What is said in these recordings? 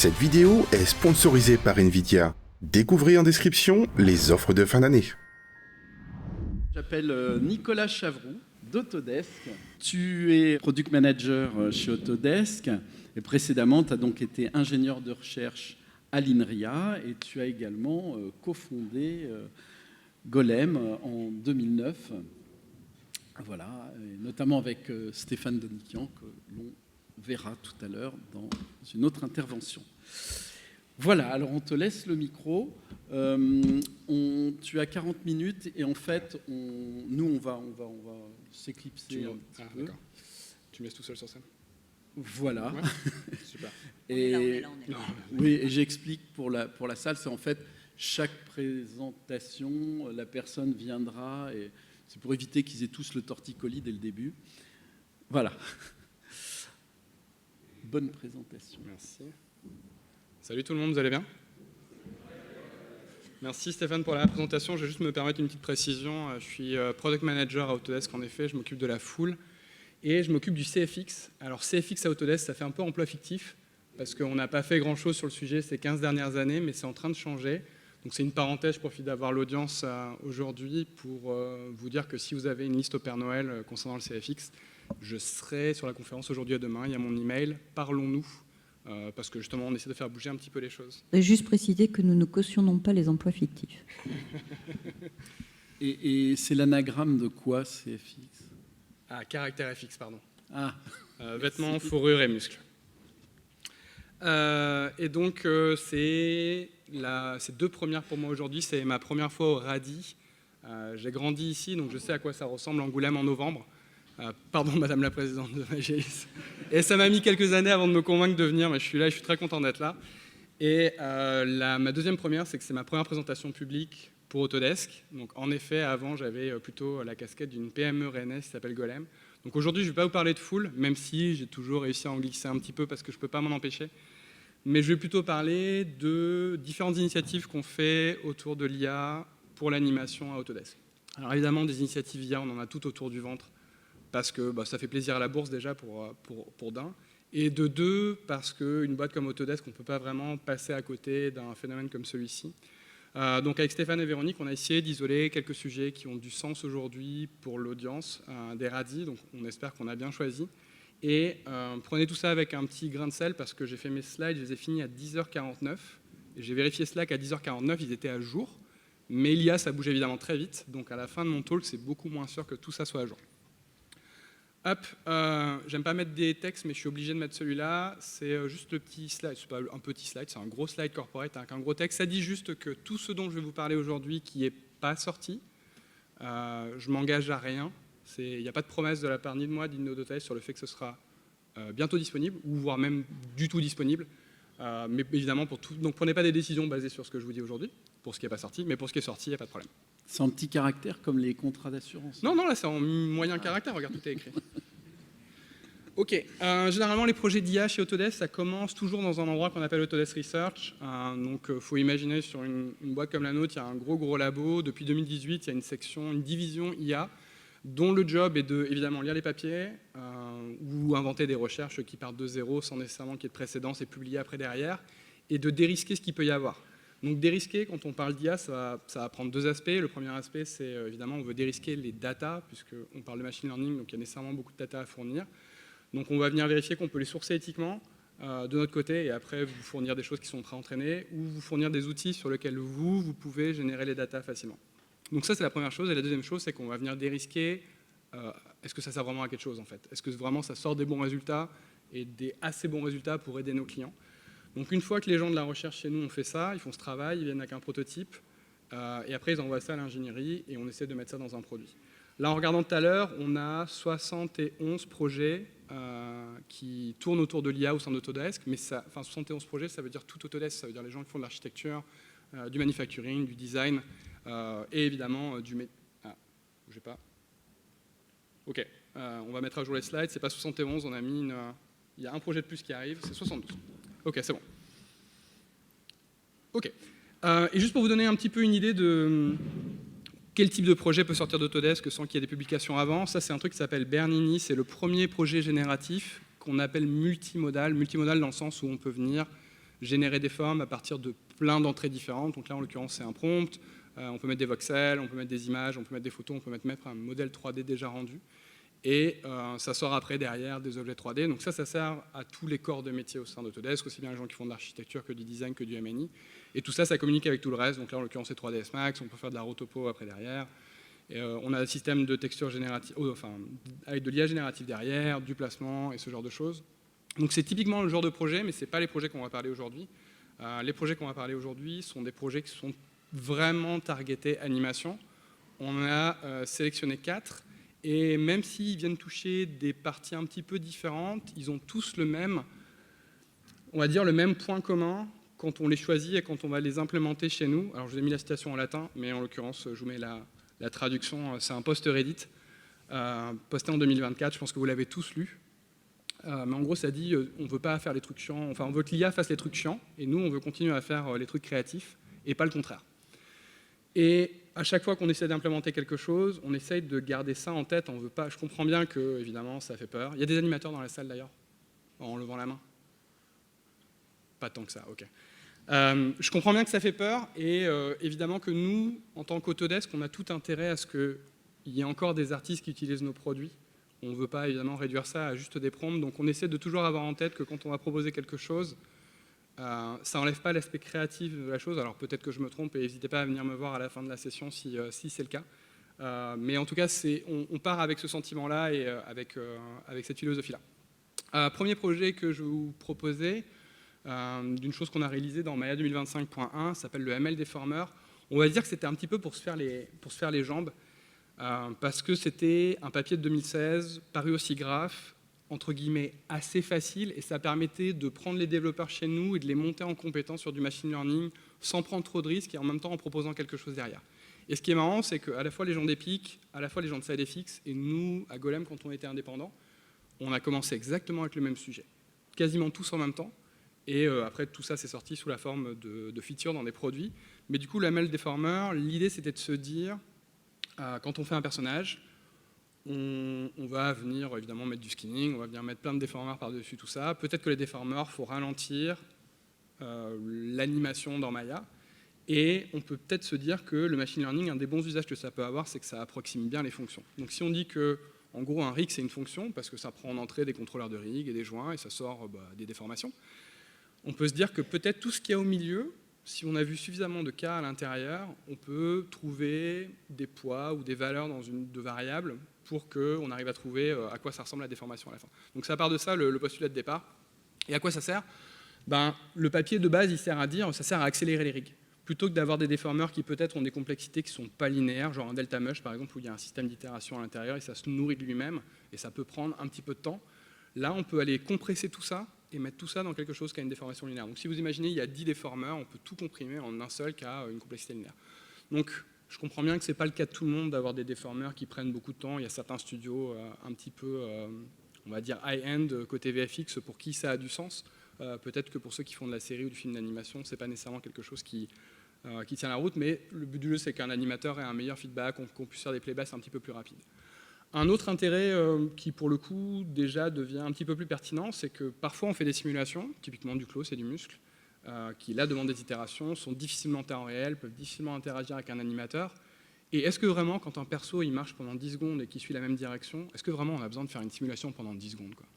Cette vidéo est sponsorisée par Nvidia. Découvrez en description les offres de fin d'année. Je m'appelle Nicolas Chavroux d'Autodesk. Tu es Product Manager chez Autodesk et précédemment, tu as donc été ingénieur de recherche à l'INRIA et tu as également cofondé Golem en 2009. Voilà, et notamment avec Stéphane Donikian que l'on verra tout à l'heure dans une autre intervention. Voilà, alors on te laisse le micro. Tu as 40 minutes et en fait, on va s'éclipser un petit peu. D'accord. Tu me laisses tout seul sur scène. Voilà. Ouais. Super. Et, on est là. Oui, et j'explique pour la salle, c'est en fait chaque présentation, la personne viendra et c'est pour éviter qu'ils aient tous le torticolis dès le début. Voilà. Bonne présentation. Merci. Salut tout le monde, vous allez bien? Merci Stéphane pour la présentation. Je vais juste me permettre une petite précision. Je suis Product Manager à Autodesk, en effet, je m'occupe de la foule et je m'occupe du CFX. Alors CFX à Autodesk, ça fait un peu emploi fictif parce qu'on n'a pas fait grand-chose sur le sujet ces 15 dernières années, mais c'est en train de changer. Donc c'est une parenthèse, je profite d'avoir l'audience aujourd'hui pour vous dire que si vous avez une liste au Père Noël concernant le CFX, je serai sur la conférence aujourd'hui et demain, il y a mon email, parlons-nous, parce que justement on essaie de faire bouger un petit peu les choses. Et juste préciser que nous ne cautionnons pas les emplois fictifs. Et c'est l'anagramme de quoi, CFX? Ah, caractère FX, pardon. Ah. Vêtements, fourrure et muscles. Et donc c'est deux premières pour moi aujourd'hui, c'est ma première fois au RADI. J'ai grandi ici, donc je sais à quoi ça ressemble Angoulême en novembre. Pardon, Madame la Présidente de Magélis. Et ça m'a mis quelques années avant de me convaincre de venir, mais je suis là et je suis très content d'être là. Et ma deuxième première, c'est que c'est ma première présentation publique pour Autodesk. Donc en effet, avant, j'avais plutôt la casquette d'une PME rennaise qui s'appelle Golem. Donc aujourd'hui, je ne vais pas vous parler de foule, même si j'ai toujours réussi à en glisser un petit peu parce que je ne peux pas m'en empêcher. Mais je vais plutôt parler de différentes initiatives qu'on fait autour de l'IA pour l'animation à Autodesk. Alors évidemment, des initiatives IA, on en a tout autour du ventre, parce que ça fait plaisir à la bourse déjà pour d'un, et de deux, parce qu'une boîte comme Autodesk, on ne peut pas vraiment passer à côté d'un phénomène comme celui-ci. Donc avec Stéphane et Véronique, on a essayé d'isoler quelques sujets qui ont du sens aujourd'hui pour l'audience des radis, donc on espère qu'on a bien choisi. Et prenez tout ça avec un petit grain de sel, parce que j'ai fait mes slides, je les ai finis à 10h49, et j'ai vérifié Slack à 10h49, ils étaient à jour, mais l'IA, ça bouge évidemment très vite, donc à la fin de mon talk, c'est beaucoup moins sûr que tout ça soit à jour. Hop, j'aime pas mettre des textes, mais je suis obligé de mettre celui-là. C'est juste le petit slide, c'est pas un petit slide, c'est un gros slide corporate avec un gros texte. Ça dit juste que tout ce dont je vais vous parler aujourd'hui qui n'est pas sorti, je m'engage à rien. Il n'y a pas de promesse de la part ni de moi, ni de Autodesk sur le fait que ce sera bientôt disponible, ou voire même du tout disponible. Mais évidemment, pour tout. Donc prenez pas des décisions basées sur ce que je vous dis aujourd'hui, pour ce qui n'est pas sorti, mais pour ce qui est sorti, il n'y a pas de problème. C'est en petit caractère comme les contrats d'assurance? Non, là c'est en moyen caractère, regarde, tout est écrit. Ok, généralement les projets d'IA chez Autodesk, ça commence toujours dans un endroit qu'on appelle Autodesk Research. Donc il faut imaginer sur une boîte comme la nôtre, il y a un gros labo. Depuis 2018, il y a une division IA, dont le job est de, évidemment, lire les papiers ou inventer des recherches qui partent de zéro sans nécessairement qu'il y ait de précédence et publier après derrière, et de dérisquer ce qu'il peut y avoir. Donc dérisquer, quand on parle d'IA, ça va prendre deux aspects. Le premier aspect, c'est évidemment, on veut dérisquer les data, puisqu'on parle de machine learning, donc il y a nécessairement beaucoup de data à fournir. Donc on va venir vérifier qu'on peut les sourcer éthiquement de notre côté, et après vous fournir des choses qui sont pré-entraînées, ou vous fournir des outils sur lesquels vous pouvez générer les data facilement. Donc ça, c'est la première chose. Et la deuxième chose, c'est qu'on va venir dérisquer, est-ce que ça sert vraiment à quelque chose en fait? Est-ce que vraiment ça sort des bons résultats, et des assez bons résultats pour aider nos clients? Donc une fois que les gens de la recherche chez nous ont fait ça, ils font ce travail, ils viennent avec un prototype, et après ils envoient ça à l'ingénierie, et on essaie de mettre ça dans un produit. Là, en regardant tout à l'heure, on a 71 projets qui tournent autour de l'IA au sein d'Autodesk, mais 71 projets, ça veut dire tout Autodesk, ça veut dire les gens qui font de l'architecture, du manufacturing, du design, et évidemment bougez pas. Ok, on va mettre à jour les slides, c'est pas 71, on a mis il y a un projet de plus qui arrive, c'est 72. Ok, c'est bon. Ok. Et juste pour vous donner un petit peu une idée de quel type de projet peut sortir d'Autodesk sans qu'il y ait des publications avant, ça c'est un truc qui s'appelle Bernini, c'est le premier projet génératif qu'on appelle multimodal. Multimodal dans le sens où on peut venir générer des formes à partir de plein d'entrées différentes. Donc là, en l'occurrence, c'est un prompt. On peut mettre des voxels, on peut mettre des images, on peut mettre des photos, on peut mettre un modèle 3D déjà rendu. Et ça sort après, derrière, des objets 3D. Donc ça sert à tous les corps de métier au sein d'Autodesk, aussi bien les gens qui font de l'architecture que du design, que du MNI. Et tout ça, ça communique avec tout le reste. Donc là, en l'occurrence, c'est 3ds Max, on peut faire de la rotopo après, derrière. Et on a un système de texture générative, avec de l'IA générative derrière, du placement et ce genre de choses. Donc c'est typiquement le genre de projet, mais ce n'est pas les projets qu'on va parler aujourd'hui. Les projets qu'on va parler aujourd'hui sont des projets qui sont vraiment targetés animation. On a sélectionné 4. Et même s'ils viennent toucher des parties un petit peu différentes, ils ont tous le même, on va dire, le même point commun quand on les choisit et quand on va les implémenter chez nous. Alors je vous ai mis la citation en latin, mais en l'occurrence, je vous mets la traduction. C'est un post Reddit, posté en 2024, je pense que vous l'avez tous lu. Mais en gros, ça dit, on ne veut pas faire les trucs chiants, enfin on veut que l'IA fasse les trucs chiants, et nous, on veut continuer à faire les trucs créatifs, et pas le contraire. Et à chaque fois qu'on essaie d'implémenter quelque chose, on essaye de garder ça en tête. On veut pas. Je comprends bien que, évidemment, ça fait peur. Il y a des animateurs dans la salle d'ailleurs, en levant la main. Pas tant que ça, ok. Je comprends bien que ça fait peur, et évidemment que nous, en tant qu'Autodesk, on a tout intérêt à ce qu'il y ait encore des artistes qui utilisent nos produits. On ne veut pas évidemment réduire ça à juste des prompts, donc on essaie de toujours avoir en tête que quand on va proposer quelque chose, ça n'enlève pas l'aspect créatif de la chose. Alors peut-être que je me trompe, et n'hésitez pas à venir me voir à la fin de la session si c'est le cas. Mais en tout cas, on part avec ce sentiment-là et avec cette philosophie-là. Premier projet que je vais vous proposer, d'une chose qu'on a réalisée dans Maya 2025.1, s'appelle le ML Deformer. On va dire que c'était un petit peu pour se faire les jambes, parce que c'était un papier de 2016, paru au SIGGRAPH, entre guillemets, assez facile, et ça permettait de prendre les développeurs chez nous et de les monter en compétence sur du machine learning sans prendre trop de risques et en même temps en proposant quelque chose derrière. Et ce qui est marrant, c'est qu'à la fois les gens d'Epic, à la fois les gens de SideFX, et nous, à Golem, quand on était indépendants, on a commencé exactement avec le même sujet. Quasiment tous en même temps. Et après, tout ça, c'est sorti sous la forme de features dans des produits. Mais du coup, la ML Deformer, l'idée, c'était de se dire, quand on fait un personnage, on va venir évidemment mettre du skinning, on va venir mettre plein de déformeurs par-dessus tout ça. Peut-être que les déformeurs, il faut ralentir l'animation dans Maya. Et on peut peut-être se dire que le machine learning, un des bons usages que ça peut avoir, c'est que ça approxime bien les fonctions. Donc si on dit que, en gros, un rig, c'est une fonction, parce que ça prend en entrée des contrôleurs de rig et des joints, et ça sort des déformations, on peut se dire que peut-être tout ce qu'il y a au milieu, si on a vu suffisamment de cas à l'intérieur, on peut trouver des poids ou des valeurs de variables pour qu'on arrive à trouver à quoi ça ressemble la déformation à la fin. Donc ça part de ça, le postulat de départ. Et à quoi ça sert ? Le papier de base, il sert à dire, ça sert à accélérer les rigs. Plutôt que d'avoir des déformeurs qui peut-être ont des complexités qui ne sont pas linéaires, genre un delta mesh par exemple, où il y a un système d'itération à l'intérieur et ça se nourrit de lui-même, et ça peut prendre un petit peu de temps. Là, on peut aller compresser tout ça et mettre tout ça dans quelque chose qui a une déformation linéaire. Donc si vous imaginez, il y a 10 déformeurs, on peut tout comprimer en un seul qui a une complexité linéaire. Donc je comprends bien que ce n'est pas le cas de tout le monde d'avoir des déformeurs qui prennent beaucoup de temps. Il y a certains studios un petit peu, on va dire, high-end côté VFX pour qui ça a du sens. Peut-être que pour ceux qui font de la série ou du film d'animation, ce n'est pas nécessairement quelque chose qui tient la route, mais le but du jeu, c'est qu'un animateur ait un meilleur feedback, qu'on puisse faire des playbacks un petit peu plus rapides. Un autre intérêt qui, pour le coup, déjà devient un petit peu plus pertinent, c'est que parfois on fait des simulations, typiquement du clos et du muscle, qui, là, demandent des itérations, sont difficilement en temps réel, peuvent difficilement interagir avec un animateur. Et est-ce que vraiment, quand un perso il marche pendant 10 secondes et qu'il suit la même direction, est-ce que vraiment on a besoin de faire une simulation pendant 10 secondes, quoi ?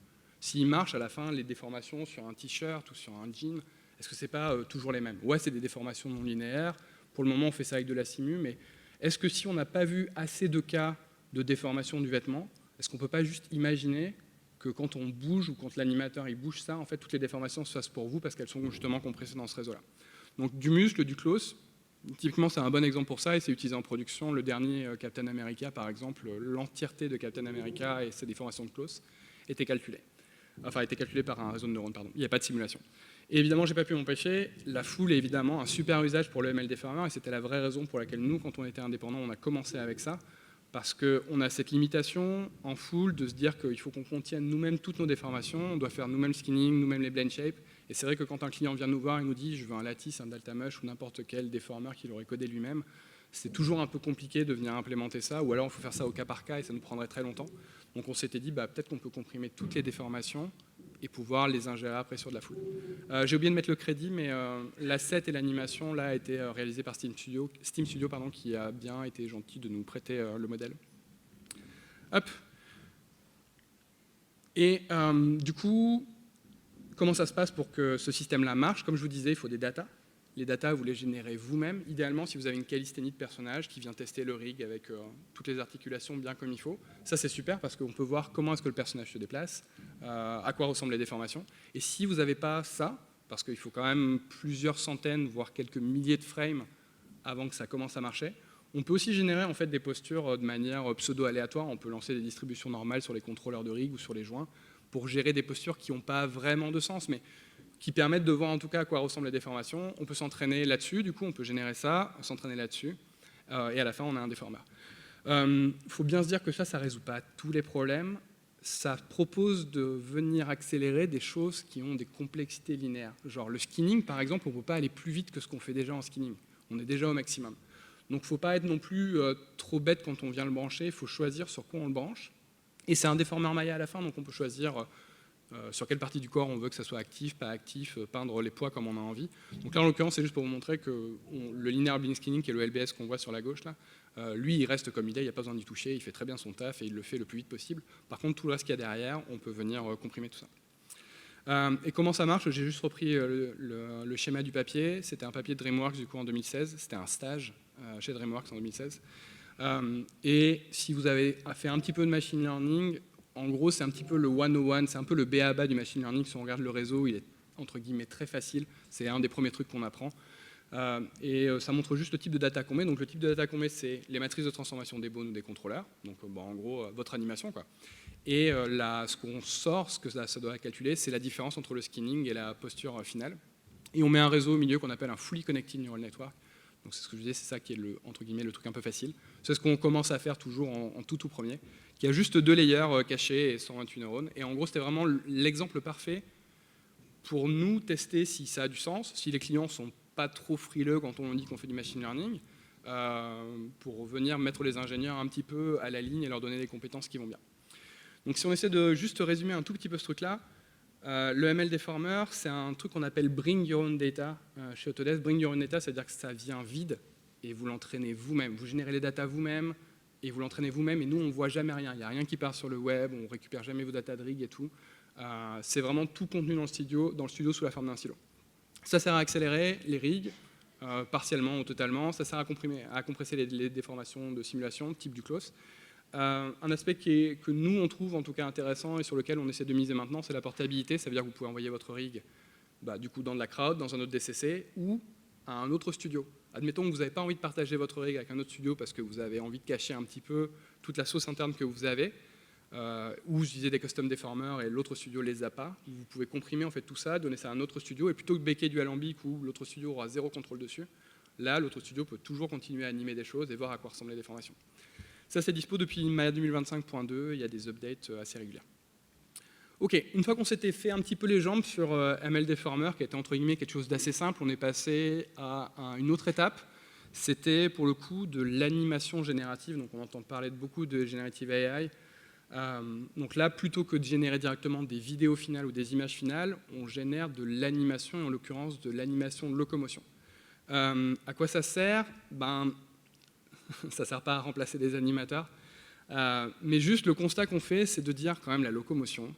S'il marche, à la fin, les déformations sur un t-shirt ou sur un jean, est-ce que ce n'est pas toujours les mêmes ? Ouais, c'est des déformations non linéaires. Pour le moment, on fait ça avec de la simu, mais est-ce que si on n'a pas vu assez de cas de déformation du vêtement, est-ce qu'on ne peut pas juste imaginer que quand on bouge ou quand l'animateur il bouge ça, en fait, toutes les déformations se fassent pour vous parce qu'elles sont justement compressées dans ce réseau-là. Donc du muscle, du close, typiquement c'est un bon exemple pour ça et c'est utilisé en production. Le dernier Captain America, par exemple, l'entièreté de Captain America et ses déformations de close était calculée par un réseau de neurones, pardon. Il n'y a pas de simulation. Et évidemment, je n'ai pas pu m'empêcher, la foule est évidemment un super usage pour le ML Deformer et c'était la vraie raison pour laquelle nous, quand on était indépendants, on a commencé avec ça. Parce qu'on a cette limitation en full de se dire qu'il faut qu'on contienne nous-mêmes toutes nos déformations, on doit faire nous-mêmes le skinning, nous-mêmes les blend shapes. Et c'est vrai que quand un client vient nous voir et nous dit je veux un lattice, un delta mesh ou n'importe quel déformeur qu'il aurait codé lui-même, c'est toujours un peu compliqué de venir implémenter ça, ou alors il faut faire ça au cas par cas et ça nous prendrait très longtemps. Donc on s'était dit peut-être qu'on peut comprimer toutes les déformations et pouvoir les ingérer après sur de la foule. J'ai oublié de mettre le crédit, mais l'asset et l'animation là a été réalisé par Steam Studio qui a bien été gentil de nous prêter le modèle. Hop. Et du coup, comment ça se passe pour que ce système-là marche? Comme je vous disais, il faut des datas. Les datas, vous les générez vous-même. Idéalement, si vous avez une calisthénie de personnage qui vient tester le rig avec toutes les articulations bien comme il faut. Ça, c'est super parce qu'on peut voir comment est-ce que le personnage se déplace, à quoi ressemblent les déformations. Et si vous n'avez pas ça, parce qu'il faut quand même plusieurs centaines, voire quelques milliers de frames avant que ça commence à marcher, on peut aussi générer en fait, des postures de manière pseudo-aléatoire. On peut lancer des distributions normales sur les contrôleurs de rig ou sur les joints pour gérer des postures qui n'ont pas vraiment de sens, mais qui permettent de voir en tout cas à quoi ressemblent les déformations. On peut s'entraîner là-dessus, du coup on peut générer ça, s'entraîner là-dessus, et à la fin on a un déformeur. Faut bien se dire que ça ne résout pas tous les problèmes, ça propose de venir accélérer des choses qui ont des complexités linéaires. Genre le skinning par exemple, on ne peut pas aller plus vite que ce qu'on fait déjà en skinning, on est déjà au maximum. Donc il ne faut pas être non plus trop bête quand on vient le brancher, il faut choisir sur quoi on le branche. Et c'est un déformeur Maya à la fin, donc on peut choisir sur quelle partie du corps on veut que ça soit actif, pas actif, peindre les poids comme on a envie. Donc là, en l'occurrence, c'est juste pour vous montrer que le linear beam skinning, qui est le LBS qu'on voit sur la gauche, là, lui, il reste comme il est, il n'y a pas besoin d'y toucher, il fait très bien son taf et il le fait le plus vite possible. Par contre, tout le reste qu'il y a derrière, on peut venir comprimer tout ça. Et comment ça marche? J'ai juste repris le schéma du papier. C'était un papier de DreamWorks du coup en 2016. C'était un stage chez DreamWorks en 2016. Et si vous avez fait un petit peu de machine learning, en gros, c'est un petit peu le 101, c'est un peu le b.a.-ba du machine learning. Si on regarde le réseau, il est entre guillemets très facile. C'est un des premiers trucs qu'on apprend. Et ça montre juste le type de data qu'on met. Donc le type de data qu'on met, c'est les matrices de transformation des bones ou des contrôleurs. Donc en gros, votre animation, quoi. Et ce qu'on sort, ce que ça doit calculer, c'est la différence entre le skinning et la posture finale. Et on met un réseau au milieu qu'on appelle un fully connected neural network. Donc c'est ce que je disais, c'est ça qui est entre guillemets le truc un peu facile. C'est ce qu'on commence à faire toujours en tout premier, qui a juste 2 layers cachés et 128 neurones. Et en gros, c'était vraiment l'exemple parfait pour nous tester si ça a du sens, si les clients sont pas trop frileux quand on dit qu'on fait du machine learning, pour venir mettre les ingénieurs un petit peu à la ligne et leur donner des compétences qui vont bien. Donc si on essaie de juste résumer un tout petit peu ce truc-là, le ML Deformer, c'est un truc qu'on appelle Bring Your Own Data chez Autodesk. Bring Your Own Data, c'est-à-dire que ça vient vide et vous l'entraînez vous-même. Vous générez les datas vous-même et vous l'entraînez vous-même et nous, on ne voit jamais rien. Il n'y a rien qui part sur le web, on ne récupère jamais vos datas de rig et tout. C'est vraiment tout contenu dans le studio sous la forme d'un silo. Ça sert à accélérer les rigs, partiellement ou totalement. Ça sert à compresser les déformations de simulation, type du close. Un aspect que nous, on trouve en tout cas intéressant et sur lequel on essaie de miser maintenant, c'est la portabilité. Ça veut dire que vous pouvez envoyer votre rig du coup, dans de la crowd, dans un autre DCC ou à un autre studio. Admettons que vous n'avez pas envie de partager votre rig avec un autre studio parce que vous avez envie de cacher un petit peu toute la sauce interne que vous avez, ou j'utilisais des custom deformers et l'autre studio ne les a pas. Vous pouvez comprimer en fait tout ça, donner ça à un autre studio, et plutôt que becquer du alambic où l'autre studio aura 0 contrôle dessus, là, l'autre studio peut toujours continuer à animer des choses et voir à quoi ressemblent les déformations. Ça, c'est dispo depuis Maya 2025.2, il y a des updates assez réguliers. Ok, une fois qu'on s'était fait un petit peu les jambes sur ML Deformer, qui était entre guillemets quelque chose d'assez simple, on est passé à une autre étape. C'était pour le coup de l'animation générative, donc on entend parler de beaucoup de Generative AI. Donc là, plutôt que de générer directement des vidéos finales ou des images finales, on génère de l'animation, et en l'occurrence de l'animation de locomotion. À quoi ça sert? Ça ne sert pas à remplacer des animateurs, mais juste le constat qu'on fait, c'est de dire quand même la locomotion.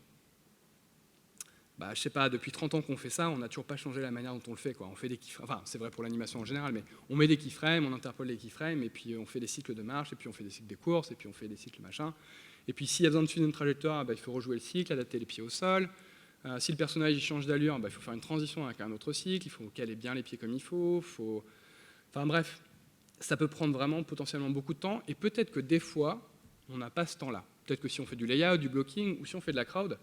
Je sais pas, depuis 30 ans qu'on fait ça, on n'a toujours pas changé la manière dont on le fait, quoi. On fait des keyframes, enfin c'est vrai pour l'animation en général, mais on met des keyframes, on interpole les keyframes, et puis on fait des cycles de marche, et puis on fait des cycles de course, et puis on fait des cycles machin. Et puis s'il y a besoin de suivre une trajectoire, il faut rejouer le cycle, adapter les pieds au sol. Si le personnage il change d'allure, il faut faire une transition avec un autre cycle, il faut caler bien les pieds comme il faut. Enfin bref, ça peut prendre vraiment potentiellement beaucoup de temps, et peut-être que des fois, on n'a pas ce temps-là. Peut-être que si on fait du layout, du blocking, ou si on fait de la crowd,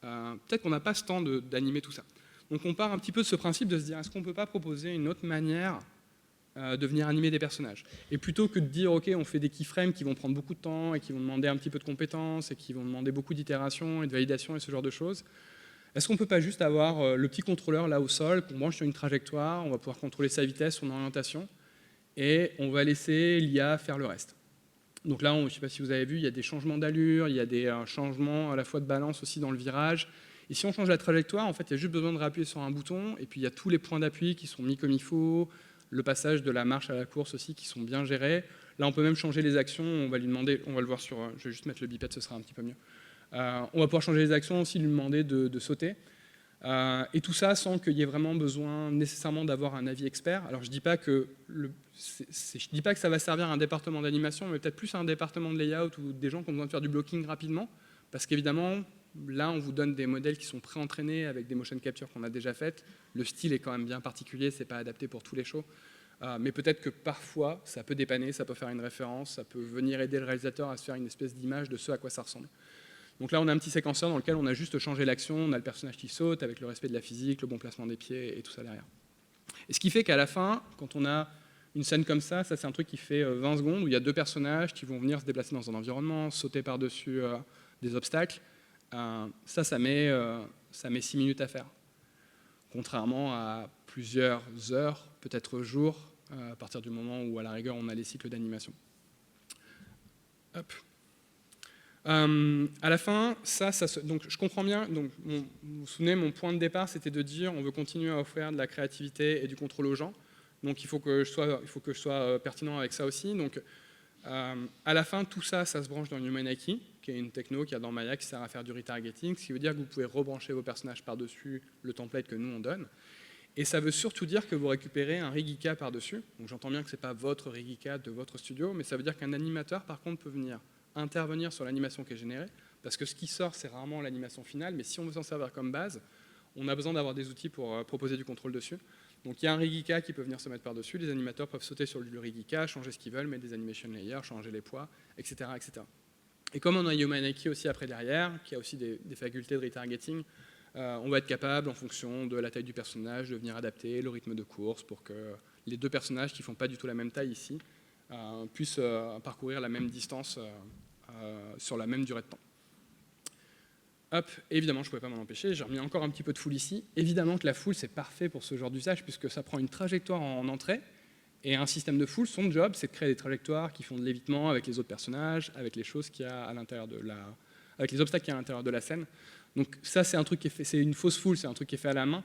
peut-être qu'on n'a pas ce temps d'animer tout ça. Donc on part un petit peu de ce principe de se dire, est-ce qu'on ne peut pas proposer une autre manière de venir animer des personnages? Et plutôt que de dire, ok, on fait des keyframes qui vont prendre beaucoup de temps, et qui vont demander un petit peu de compétences, et qui vont demander beaucoup d'itérations et de validation et ce genre de choses, est-ce qu'on ne peut pas juste avoir le petit contrôleur là au sol, qu'on branche sur une trajectoire, on va pouvoir contrôler sa vitesse, son orientation, et on va laisser l'IA faire le reste. Donc là, je ne sais pas si vous avez vu, il y a des changements d'allure, il y a des changements à la fois de balance aussi dans le virage, Et si on change la trajectoire, en fait, il y a juste besoin de réappuyer sur un bouton, et puis il y a tous les points d'appui qui sont mis comme il faut, le passage de la marche à la course aussi qui sont bien gérés. Là, on peut même changer les actions, on va lui demander, on va le voir sur, je vais juste mettre le biped, ce sera un petit peu mieux. On va pouvoir changer les actions aussi, lui demander de sauter. Et tout ça sans qu'il y ait vraiment besoin nécessairement d'avoir un avis expert. Alors je ne dis pas que ça va servir à un département d'animation, mais peut-être plus à un département de layout ou des gens qui ont besoin de faire du blocking rapidement, parce qu'évidemment, là on vous donne des modèles qui sont pré-entraînés avec des motion capture qu'on a déjà faites. Le style est quand même bien particulier, c'est pas adapté pour tous les shows. Mais peut-être que parfois ça peut dépanner, ça peut faire une référence, ça peut venir aider le réalisateur à se faire une espèce d'image de ce à quoi ça ressemble. Donc là, on a un petit séquenceur dans lequel on a juste changé l'action, on a le personnage qui saute avec le respect de la physique, le bon placement des pieds et tout ça derrière. Et ce qui fait qu'à la fin, quand on a une scène comme ça c'est un truc qui fait 20 secondes où il y a deux personnages qui vont venir se déplacer dans un environnement, sauter par-dessus des obstacles. Ça met 6 minutes à faire. Contrairement à plusieurs heures, peut-être jours, à partir du moment où à la rigueur on a les cycles d'animation. Hop. À la fin, donc je comprends bien, donc, vous vous souvenez, mon point de départ, c'était de dire on veut continuer à offrir de la créativité et du contrôle aux gens, donc il faut que je sois pertinent avec ça aussi. Donc, à la fin, tout ça, ça se branche dans Humanity, qui est une techno qu'il y a dans Maya qui sert à faire du retargeting, ce qui veut dire que vous pouvez rebrancher vos personnages par-dessus le template que nous on donne. Et ça veut surtout dire que vous récupérez un Rigika par-dessus. Donc j'entends bien que ce n'est pas votre Rigika de votre studio, mais ça veut dire qu'un animateur, par contre, peut venir intervenir sur l'animation qui est générée, parce que ce qui sort, c'est rarement l'animation finale, mais si on veut s'en servir comme base, on a besoin d'avoir des outils pour proposer du contrôle dessus. Donc il y a un Rigika qui peut venir se mettre par-dessus, les animateurs peuvent sauter sur le Rigika, changer ce qu'ils veulent, mettre des animation layers, changer les poids, etc. etc. Et comme on a Humanity aussi après derrière, qui a aussi des facultés de retargeting, on va être capable, en fonction de la taille du personnage, de venir adapter le rythme de course pour que les deux personnages qui ne font pas du tout la même taille ici puissent parcourir la même distance sur la même durée de temps. Hop, évidemment, je ne pouvais pas m'en empêcher, j'ai remis encore un petit peu de foule ici. Évidemment que la foule, c'est parfait pour ce genre d'usage, puisque ça prend une trajectoire en entrée, et un système de foule, son job, c'est de créer des trajectoires qui font de l'évitement avec les autres personnages, avec les choses qu'il y a à l'intérieur de avec les obstacles qu'il y a à l'intérieur de la scène. Donc ça, c'est un truc qui est fait, c'est une fausse foule, c'est un truc qui est fait à la main,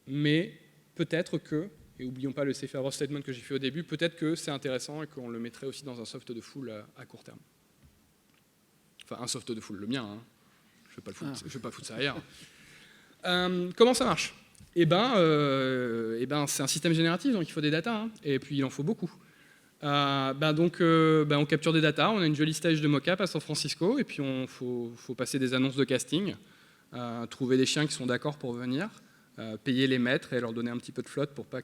mais peut-être que, et n'oublions pas le safe harbor statement que j'ai fait au début, peut-être que c'est intéressant et qu'on le mettrait aussi dans un soft de foule à court terme. Enfin, un soft de foule, le mien, hein. Je ne vais pas foutre ça ailleurs. Comment ça marche ? C'est un système génératif, donc il faut des datas, hein, et puis il en faut beaucoup. On capture des datas, on a une jolie stage de mock-up à San Francisco, et puis il faut passer des annonces de casting, trouver des chiens qui sont d'accord pour venir, payer les maîtres et leur donner un petit peu de flotte pour pas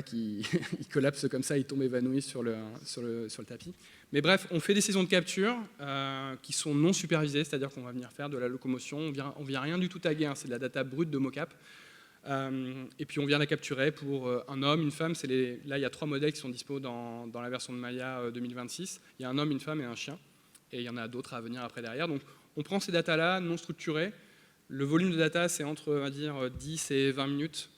qu'ils collapsent comme ça, ils tombent évanouis sur le tapis. Mais bref, on fait des saisons de capture qui sont non supervisées, c'est-à-dire qu'on va venir faire de la locomotion, on vient rien du tout taguer, hein, c'est de la data brute de mocap. Et puis on vient la capturer pour un homme, une femme. Là, il y a 3 modèles qui sont dispo dans la version de Maya 2026. Il y a un homme, une femme et un chien. Et il y en a d'autres à venir après derrière. Donc on prend ces datas-là, non structurées. Le volume de data, c'est entre, on va dire, 10 et 20 minutes.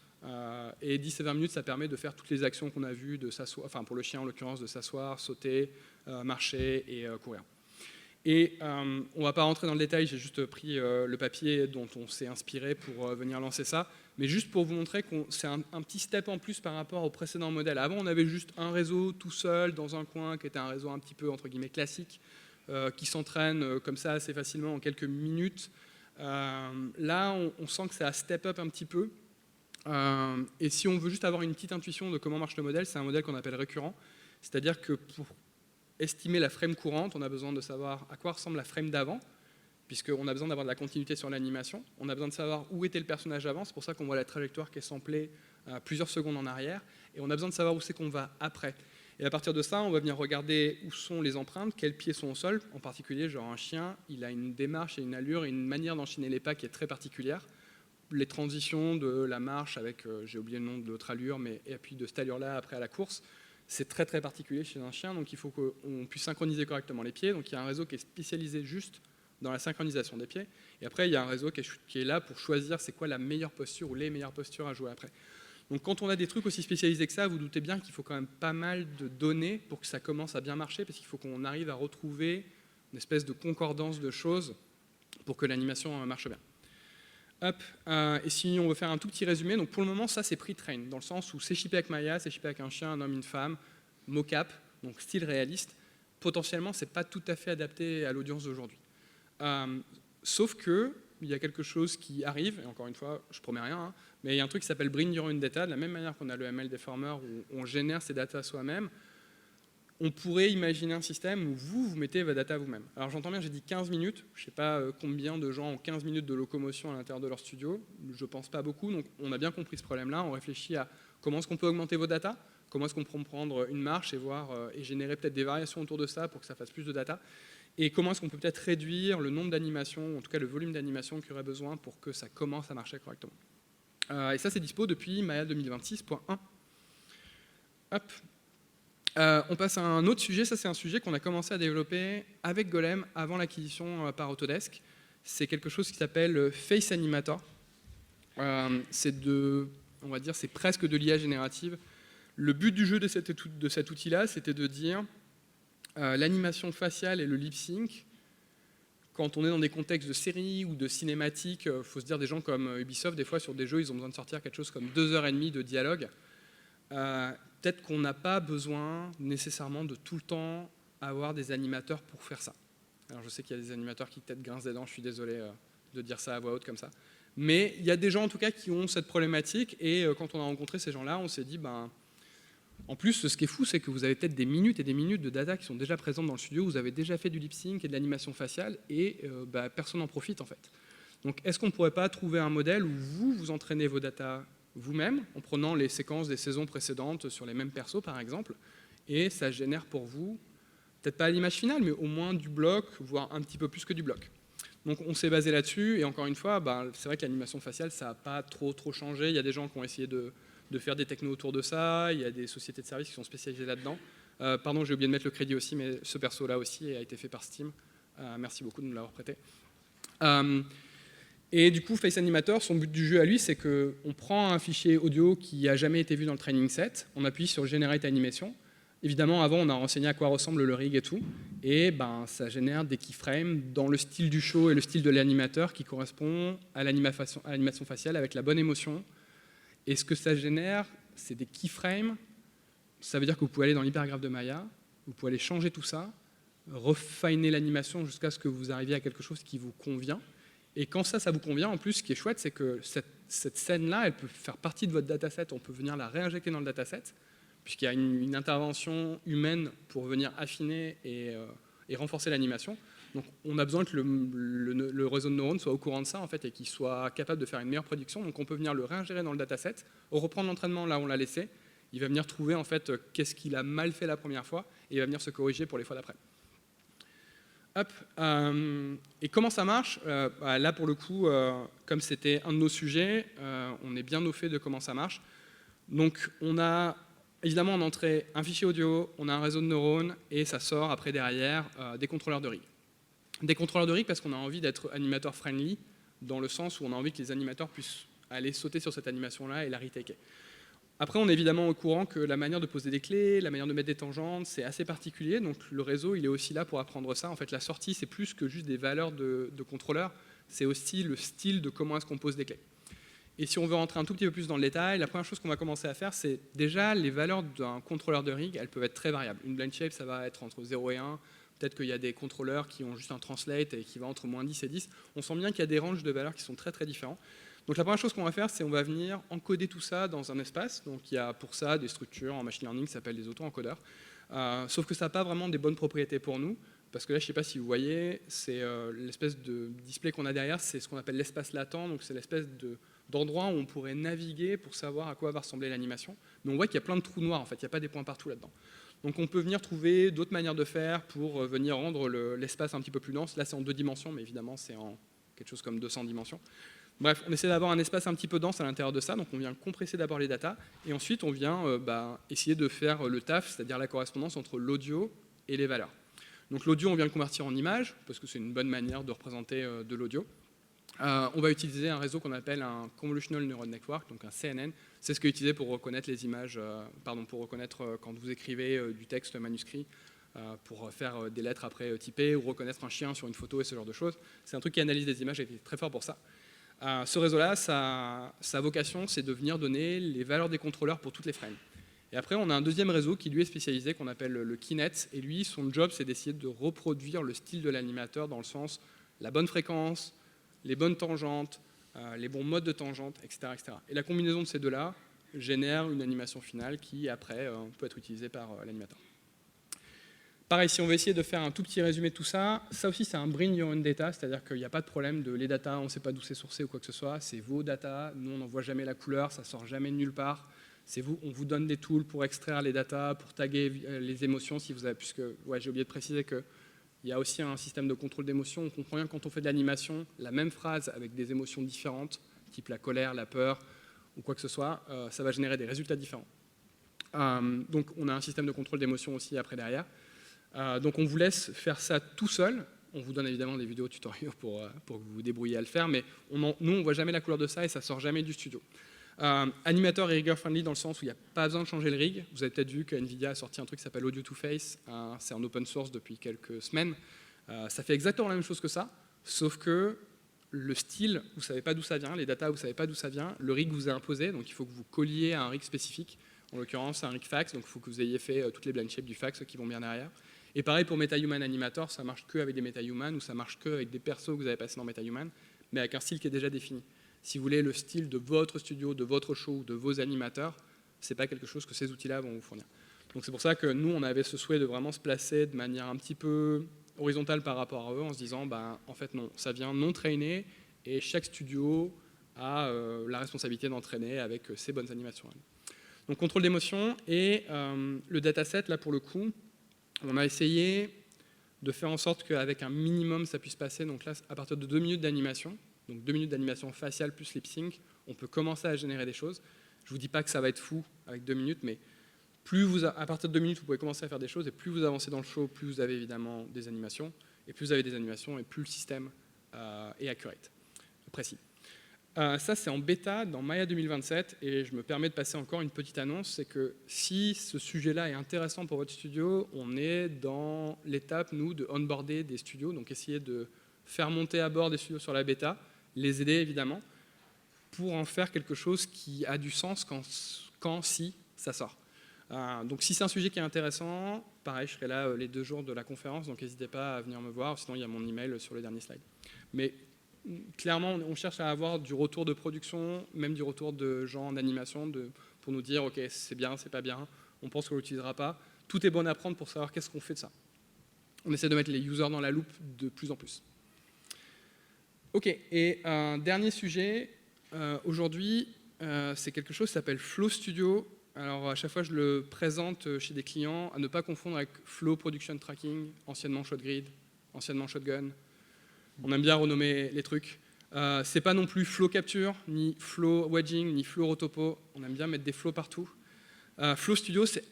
Et 10 et 20 minutes, ça permet de faire toutes les actions qu'on a vues, de s'asseoir, enfin pour le chien en l'occurrence, de s'asseoir, sauter, marcher et courir. Et on ne va pas rentrer dans le détail, j'ai juste pris le papier dont on s'est inspiré pour venir lancer ça, mais juste pour vous montrer que c'est un petit step en plus par rapport au précédent modèle. Avant, on avait juste un réseau tout seul dans un coin qui était un réseau un petit peu entre guillemets classique, qui s'entraîne comme ça assez facilement en quelques minutes. Là, on sent que ça a step up un petit peu. Et si on veut juste avoir une petite intuition de comment marche le modèle, c'est un modèle qu'on appelle récurrent. C'est-à-dire que pour estimer la frame courante, on a besoin de savoir à quoi ressemble la frame d'avant, puisqu'on a besoin d'avoir de la continuité sur l'animation. On a besoin de savoir où était le personnage avant, c'est pour ça qu'on voit la trajectoire qui est samplée plusieurs secondes en arrière, et on a besoin de savoir où c'est qu'on va après. Et à partir de ça, on va venir regarder où sont les empreintes, quels pieds sont au sol, en particulier, genre un chien, il a une démarche et une allure et une manière d'enchaîner les pas qui est très particulière. Les transitions de la marche avec, j'ai oublié le nom de l'autre allure, et puis de cette allure-là après à la course, c'est très très particulier chez un chien, donc il faut qu'on puisse synchroniser correctement les pieds. Donc il y a un réseau qui est spécialisé juste dans la synchronisation des pieds, et après il y a un réseau qui est là pour choisir c'est quoi la meilleure posture ou les meilleures postures à jouer après. Donc quand on a des trucs aussi spécialisés que ça, vous doutez bien qu'il faut quand même pas mal de données pour que ça commence à bien marcher, parce qu'il faut qu'on arrive à retrouver une espèce de concordance de choses pour que l'animation marche bien. Et si on veut faire un tout petit résumé, donc pour le moment, ça c'est pre-train, dans le sens où c'est shippé avec Maya, c'est shippé avec un chien, un homme, une femme, mocap, donc style réaliste. Potentiellement, c'est pas tout à fait adapté à l'audience d'aujourd'hui. Sauf que il y a quelque chose qui arrive, et encore une fois, je promets rien, hein, mais il y a un truc qui s'appelle Bring Your Own Data, de la même manière qu'on a le ML Deformer où on génère ses data soi-même. On pourrait imaginer un système où vous mettez vos data vous-même. Alors j'entends bien, j'ai dit 15 minutes, je ne sais pas combien de gens ont 15 minutes de locomotion à l'intérieur de leur studio, je ne pense pas beaucoup, donc on a bien compris ce problème-là, on réfléchit à comment est-ce qu'on peut augmenter vos data, comment est-ce qu'on peut prendre une marche et générer peut-être des variations autour de ça pour que ça fasse plus de data, et comment est-ce qu'on peut peut-être réduire le nombre d'animations, en tout cas le volume d'animations qu'il y aurait besoin pour que ça commence à marcher correctement. Et ça c'est dispo depuis Maya 2026.1. Hop. On passe à un autre sujet, ça c'est un sujet qu'on a commencé à développer avec Golem avant l'acquisition par Autodesk. C'est quelque chose qui s'appelle Face Animator. On va dire, c'est presque de l'IA générative. Le but du jeu de cet outil-là, c'était de dire l'animation faciale et le lip sync. Quand on est dans des contextes de série ou de cinématique, il faut se dire des gens comme Ubisoft, des fois sur des jeux, ils ont besoin de sortir quelque chose comme 2h30 de dialogue. Peut-être qu'on n'a pas besoin nécessairement de tout le temps avoir des animateurs pour faire ça. Alors je sais qu'il y a des animateurs qui peut-être grincent des dents, je suis désolé de dire ça à voix haute comme ça. Mais il y a des gens en tout cas qui ont cette problématique et quand on a rencontré ces gens-là, on s'est dit, en plus ce qui est fou c'est que vous avez peut-être des minutes et des minutes de data qui sont déjà présentes dans le studio, vous avez déjà fait du lip sync et de l'animation faciale et personne n'en profite en fait. Donc est-ce qu'on ne pourrait pas trouver un modèle où vous entraînez vos data vous-même, en prenant les séquences des saisons précédentes sur les mêmes persos par exemple, et ça génère pour vous, peut-être pas l'image finale, mais au moins du bloc, voire un petit peu plus que du bloc. Donc on s'est basé là-dessus, et encore une fois, c'est vrai que l'animation faciale, ça n'a pas trop changé, il y a des gens qui ont essayé de faire des technos autour de ça, il y a des sociétés de services qui sont spécialisées là-dedans. Pardon, j'ai oublié de mettre le crédit aussi, mais ce perso-là aussi a été fait par Steam. Merci beaucoup de me l'avoir prêté. Et du coup, Face Animator, son but du jeu à lui, c'est qu'on prend un fichier audio qui n'a jamais été vu dans le training set, on appuie sur Generate Animation. Évidemment, avant, on a renseigné à quoi ressemble le rig et tout, et ça génère des keyframes dans le style du show et le style de l'animateur qui correspond à l'animation faciale avec la bonne émotion. Et ce que ça génère, c'est des keyframes. Ça veut dire que vous pouvez aller dans l'hypergraphe de Maya, vous pouvez aller changer tout ça, refiner l'animation jusqu'à ce que vous arriviez à quelque chose qui vous convient. Et quand ça vous convient, en plus, ce qui est chouette, c'est que cette scène-là, elle peut faire partie de votre dataset, on peut venir la réinjecter dans le dataset, puisqu'il y a une intervention humaine pour venir affiner et renforcer l'animation. Donc on a besoin que le réseau de neurones soit au courant de ça, en fait, et qu'il soit capable de faire une meilleure prédiction. Donc on peut venir le réingérer dans le dataset, reprendre l'entraînement là où on l'a laissé, il va venir trouver en fait qu'est-ce qu'il a mal fait la première fois, et il va venir se corriger pour les fois d'après. Et comment ça marche? Là, pour le coup, comme c'était un de nos sujets, on est bien au fait de comment ça marche. Donc, on a évidemment en entrée un fichier audio, on a un réseau de neurones, et ça sort après derrière des contrôleurs de rig. Des contrôleurs de rig parce qu'on a envie d'être animateur friendly, dans le sens où on a envie que les animateurs puissent aller sauter sur cette animation-là et la retaker. Après, on est évidemment au courant que la manière de poser des clés, la manière de mettre des tangentes, c'est assez particulier. Donc le réseau, il est aussi là pour apprendre ça. En fait, la sortie, c'est plus que juste des valeurs de contrôleur, c'est aussi le style de comment est-ce qu'on pose des clés. Et si on veut rentrer un tout petit peu plus dans le détail, la première chose qu'on va commencer à faire, c'est déjà les valeurs d'un contrôleur de rig, elles peuvent être très variables. Une blind shape, ça va être entre 0 et 1. Peut-être qu'il y a des contrôleurs qui ont juste un translate et qui va entre moins 10 et 10. On sent bien qu'il y a des ranges de valeurs qui sont très très différents. Donc la première chose qu'on va faire, c'est on va venir encoder tout ça dans un espace. Donc il y a pour ça des structures en machine learning qui s'appellent des auto-encodeurs. Sauf que ça n'a pas vraiment des bonnes propriétés pour nous. Parce que là, je ne sais pas si vous voyez, c'est l'espèce de display qu'on a derrière, c'est ce qu'on appelle l'espace latent. Donc c'est l'espèce d'endroit où on pourrait naviguer pour savoir à quoi va ressembler l'animation. Mais on voit qu'il y a plein de trous noirs, en fait, il n'y a pas des points partout là-dedans. Donc on peut venir trouver d'autres manières de faire pour venir rendre l'espace un petit peu plus dense. Là, c'est en 2 dimensions, mais évidemment, c'est en quelque chose comme 200 dimensions. Bref, on essaie d'avoir un espace un petit peu dense à l'intérieur de ça, donc on vient compresser d'abord les datas, et ensuite on vient essayer de faire le taf, c'est-à-dire la correspondance entre l'audio et les valeurs. Donc l'audio, on vient le convertir en image, parce que c'est une bonne manière de représenter de l'audio. On va utiliser un réseau qu'on appelle un Convolutional Neural Network, donc un CNN. C'est ce qui est utilisé pour reconnaître les images, pour reconnaître quand vous écrivez du texte manuscrit, pour faire des lettres après typées ou reconnaître un chien sur une photo et ce genre de choses. C'est un truc qui analyse des images et qui est très fort pour ça. Ce réseau-là, sa vocation, c'est de venir donner les valeurs des contrôleurs pour toutes les frames. Et après, on a un deuxième réseau qui, lui, est spécialisé, qu'on appelle le Kinet. Et lui, son job, c'est d'essayer de reproduire le style de l'animateur dans le sens la bonne fréquence, les bonnes tangentes, les bons modes de tangente, etc., etc. Et la combinaison de ces deux-là génère une animation finale qui, après, peut être utilisée par l'animateur. Pareil, si on veut essayer de faire un tout petit résumé de tout ça, ça aussi c'est un bring your own data, c'est-à-dire qu'il n'y a pas de problème de les data, on ne sait pas d'où c'est sourcé ou quoi que ce soit, c'est vos data, nous on n'en voit jamais la couleur, ça sort jamais de nulle part, c'est vous, on vous donne des tools pour extraire les data, pour taguer les émotions si vous avez, puisque ouais, j'ai oublié de préciser qu'il y a aussi un système de contrôle d'émotions, on comprend bien que quand on fait de l'animation, la même phrase avec des émotions différentes, type la colère, la peur ou quoi que ce soit, ça va générer des résultats différents. Donc on a un système de contrôle d'émotions aussi après derrière. Donc on vous laisse faire ça tout seul. On vous donne évidemment des vidéos tutoriels pour que vous vous débrouillez à le faire, mais nous on ne voit jamais la couleur de ça et ça sort jamais du studio. Animateur et rigger friendly dans le sens où il n'y a pas besoin de changer le rig. Vous avez peut-être vu que NVIDIA a sorti un truc qui s'appelle Audio to Face. C'est en open source depuis quelques semaines. Ça fait exactement la même chose que ça, sauf que le style, vous ne savez pas d'où ça vient, les datas, vous ne savez pas d'où ça vient, le rig vous est imposé, donc il faut que vous colliez à un rig spécifique. En l'occurrence, un rig fax, donc il faut que vous ayez fait toutes les blind shapes du fax qui vont bien derrière. Et pareil pour MetaHuman Animator, ça marche que avec des MetaHuman ou ça marche que avec des persos que vous avez passés dans MetaHuman, mais avec un style qui est déjà défini. Si vous voulez le style de votre studio, de votre show, de vos animateurs, ce n'est pas quelque chose que ces outils-là vont vous fournir. Donc c'est pour ça que nous, on avait ce souhait de vraiment se placer de manière un petit peu horizontale par rapport à eux, en se disant, en fait non, ça vient non traîner et chaque studio a la responsabilité d'entraîner avec ses bonnes animations. Donc contrôle d'émotion et le dataset, là pour le coup, on a essayé de faire en sorte qu'avec un minimum ça puisse passer. Donc là, à partir de 2 minutes d'animation, donc 2 minutes d'animation faciale plus lip sync, on peut commencer à générer des choses. Je ne vous dis pas que ça va être fou avec 2 minutes, mais à partir de 2 minutes, vous pouvez commencer à faire des choses, et plus vous avancez dans le show, plus vous avez évidemment des animations, et plus vous avez des animations, et plus le système est accurate, précis. Ça, c'est en bêta dans Maya 2027, et je me permets de passer encore une petite annonce, c'est que si ce sujet-là est intéressant pour votre studio, on est dans l'étape, nous, de onboarder des studios, donc essayer de faire monter à bord des studios sur la bêta, les aider évidemment, pour en faire quelque chose qui a du sens si ça sort. Donc si c'est un sujet qui est intéressant, pareil, je serai là les 2 jours de la conférence, donc n'hésitez pas à venir me voir, sinon il y a mon email sur le dernier slide. Mais clairement, on cherche à avoir du retour de production, même du retour de gens en animation, pour nous dire, ok, c'est bien, c'est pas bien, on pense qu'on ne l'utilisera pas. Tout est bon à prendre pour savoir qu'est-ce qu'on fait de ça. On essaie de mettre les users dans la loupe de plus en plus. Ok, et un dernier sujet, aujourd'hui, c'est quelque chose qui s'appelle Flow Studio. Alors à chaque fois, je le présente chez des clients, à ne pas confondre avec Flow Production Tracking, anciennement ShotGrid, anciennement Shotgun. On aime bien renommer les trucs. C'est pas non plus Flow Capture, ni Flow Wedging, ni Flow Rotopo. On aime bien mettre des flows partout. Flow Studio, c'est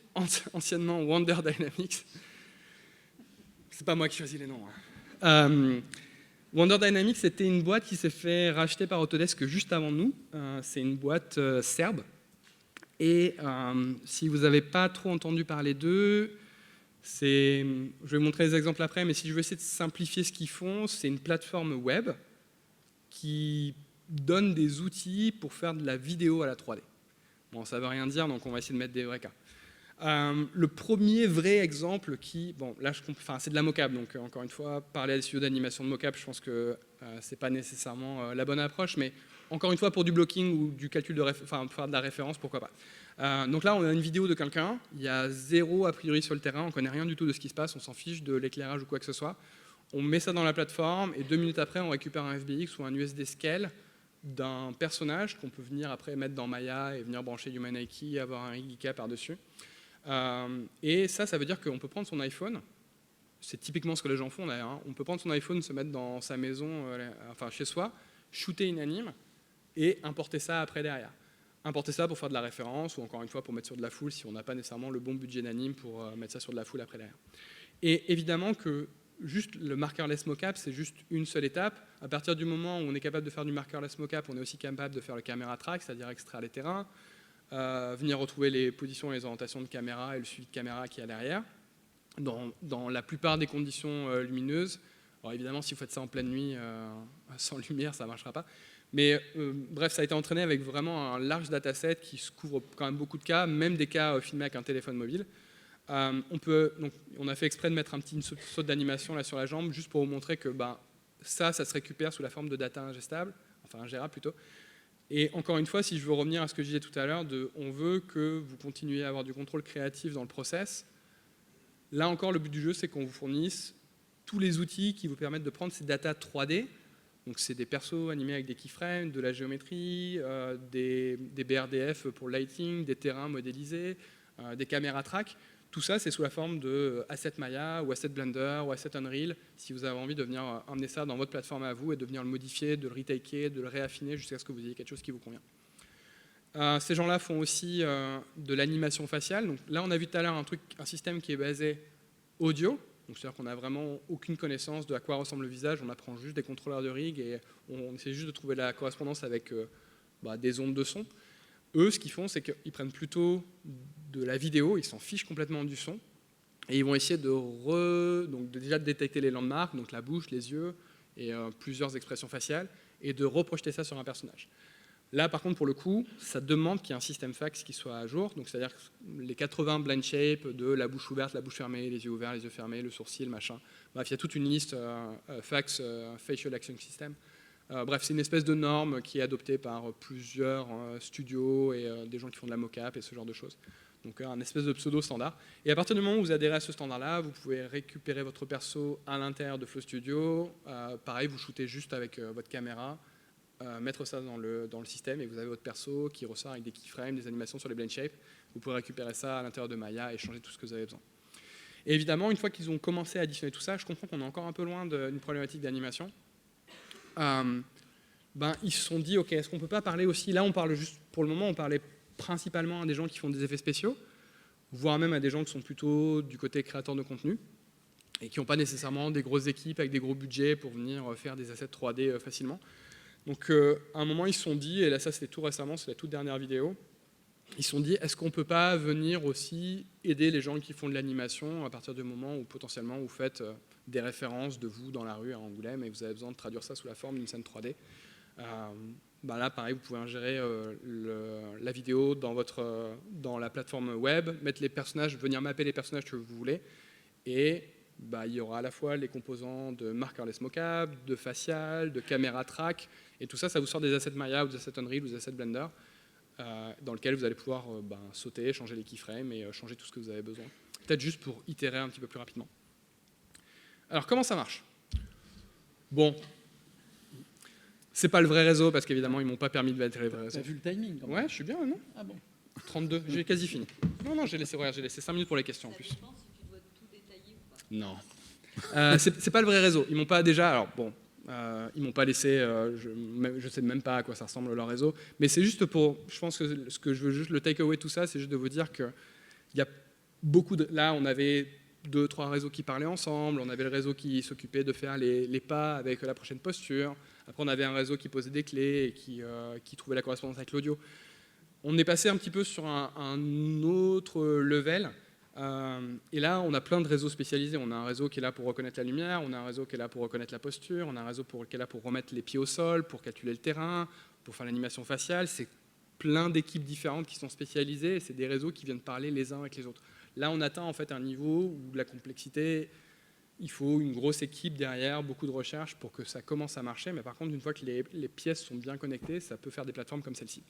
anciennement Wonder Dynamics. C'est pas moi qui choisis les noms. Wonder Dynamics, c'était une boîte qui s'est fait racheter par Autodesk juste avant nous. C'est une boîte serbe. Et si vous n'avez pas trop entendu parler d'eux, je vais vous montrer des exemples après, mais si je veux essayer de simplifier ce qu'ils font, c'est une plateforme web qui donne des outils pour faire de la vidéo à la 3D. Bon, ça ne veut rien dire, donc on va essayer de mettre des vrais cas. Le premier vrai exemple c'est de la mocap, donc encore une fois, parler à des studios d'animation de mocap, je pense que c'est pas nécessairement la bonne approche, mais encore une fois, pour du blocking ou du calcul pour faire de la référence, pourquoi pas. Donc là, on a une vidéo de quelqu'un, il y a 0 a priori sur le terrain, on connaît rien du tout de ce qui se passe, on s'en fiche de l'éclairage ou quoi que ce soit. On met ça dans la plateforme et 2 minutes après, on récupère un FBX ou un USD scale d'un personnage qu'on peut venir après mettre dans Maya et venir brancher HumanIKey et avoir un Rigika par-dessus. Et ça veut dire qu'on peut prendre son iPhone, c'est typiquement ce que les gens font d'ailleurs, on peut prendre son iPhone, se mettre dans sa maison, chez soi, shooter une anime et importer ça après derrière. Importer ça pour faire de la référence ou encore une fois pour mettre sur de la foule si on n'a pas nécessairement le bon budget d'anime pour mettre ça sur de la foule après derrière. Et évidemment que juste le markerless mocap, c'est juste une seule étape. À partir du moment où on est capable de faire du markerless mocap, on est aussi capable de faire le camera track, c'est-à-dire extraire les terrains, venir retrouver les positions et les orientations de caméra et le suivi de caméra qu'il y a derrière. dans la plupart des conditions lumineuses. Alors évidemment, si vous faites ça en pleine nuit, sans lumière, ça ne marchera pas. Mais bref, ça a été entraîné avec vraiment un large dataset qui se couvre quand même beaucoup de cas, même des cas filmés avec un téléphone mobile. On a fait exprès de mettre une saute d'animation là sur la jambe, juste pour vous montrer que ça se récupère sous la forme de data ingestable, enfin ingérable plutôt. Et encore une fois, si je veux revenir à ce que je disais tout à l'heure, on veut que vous continuiez à avoir du contrôle créatif dans le process. Là encore, le but du jeu, c'est qu'on vous fournisse tous les outils qui vous permettent de prendre ces datas 3D. Donc c'est des persos animés avec des keyframes, de la géométrie, des BRDF pour le lighting, des terrains modélisés, des caméras track. Tout ça, c'est sous la forme de Asset Maya ou Asset Blender ou Asset Unreal, si vous avez envie de venir emmener ça dans votre plateforme à vous et de venir le modifier, de le retaker, de le réaffiner jusqu'à ce que vous ayez quelque chose qui vous convient. Ces gens-là font aussi de l'animation faciale. Donc là, on a vu tout à l'heure un système qui est basé audio. C'est-à-dire qu'on n'a vraiment aucune connaissance de à quoi ressemble le visage. On apprend juste des contrôleurs de rig et on essaie juste de trouver la correspondance avec des ondes de son. Eux, ce qu'ils font, c'est qu'ils prennent plutôt de la vidéo, ils s'en fichent complètement du son, et ils vont essayer de déjà détecter les landmarks, donc la bouche, les yeux, et plusieurs expressions faciales, et de reprojeter ça sur un personnage. Là, par contre, pour le coup, ça demande qu'il y ait un système fax qui soit à jour, donc c'est-à-dire les 80 blind shapes de la bouche ouverte, la bouche fermée, les yeux ouverts, les yeux fermés, le sourcil, machin. Bref, il y a toute une liste fax, facial action system. Bref, c'est une espèce de norme qui est adoptée par plusieurs studios et des gens qui font de la mocap et ce genre de choses. Donc un espèce de pseudo-standard. Et à partir du moment où vous adhérez à ce standard-là, vous pouvez récupérer votre perso à l'intérieur de Flow Studio. Pareil, vous shootez juste avec votre caméra, mettre ça dans le système et vous avez votre perso qui ressort avec des keyframes, des animations sur les blend shapes. Vous pouvez récupérer ça à l'intérieur de Maya et changer tout ce que vous avez besoin. Et évidemment, une fois qu'ils ont commencé à additionner tout ça, je comprends qu'on est encore un peu loin d'une problématique d'animation. Ils se sont dit, ok, est-ce qu'on peut pas parler aussi, là on parle juste, pour le moment on parlait principalement à des gens qui font des effets spéciaux, voire même à des gens qui sont plutôt du côté créateur de contenu, et qui n'ont pas nécessairement des grosses équipes avec des gros budgets pour venir faire des assets 3D facilement. Donc à un moment ils se sont dit, et là ça c'était tout récemment, c'est la toute dernière vidéo, ils se sont dit, est-ce qu'on ne peut pas venir aussi aider les gens qui font de l'animation à partir du moment où potentiellement vous faites des références de vous dans la rue à Angoulême et vous avez besoin de traduire ça sous la forme d'une scène 3D. Là, pareil, vous pouvez ingérer la vidéo dans la plateforme web, mettre les personnages, venir mapper les personnages que vous voulez, et il y aura à la fois les composants de markerless mocap, de facial, de caméra track, et tout ça, ça vous sort des assets Maya ou des assets Unreal ou des assets Blender, dans lesquels vous allez pouvoir sauter, changer les keyframes et changer tout ce que vous avez besoin. Peut-être juste pour itérer un petit peu plus rapidement. Alors, comment ça marche? Bon, c'est pas le vrai réseau, parce qu'évidemment, ils m'ont pas permis de mettre les vrais réseaux. T'as vu le timing quand même. Ouais, je suis bien, non? Ah bon. 32, j'ai quasi fini. Non, j'ai laissé 5 minutes pour les questions en plus. Non. C'est pas le vrai réseau. Ils m'ont pas déjà... Alors bon, ils m'ont pas laissé... je sais même pas à quoi ça ressemble leur réseau. Mais c'est juste pour... Je pense que ce que je veux juste... Le take-away de tout ça, c'est juste de vous dire qu'il y a beaucoup de... Là, on avait 2-3 réseaux qui parlaient ensemble. On avait le réseau qui s'occupait de faire les pas avec la prochaine posture. Après, on avait un réseau qui posait des clés et qui trouvait la correspondance avec l'audio. On est passé un petit peu sur un autre level. Et là, on a plein de réseaux spécialisés. On a un réseau qui est là pour reconnaître la lumière, on a un réseau qui est là pour reconnaître la posture, on a un réseau qui est là pour remettre les pieds au sol, pour calculer le terrain, pour faire l'animation faciale. C'est plein d'équipes différentes qui sont spécialisées et c'est des réseaux qui viennent parler les uns avec les autres. Là, on atteint en fait un niveau où la complexité, il faut une grosse équipe derrière, beaucoup de recherche pour que ça commence à marcher. Mais par contre, une fois que les pièces sont bien connectées, ça peut faire des plateformes comme celle-ci.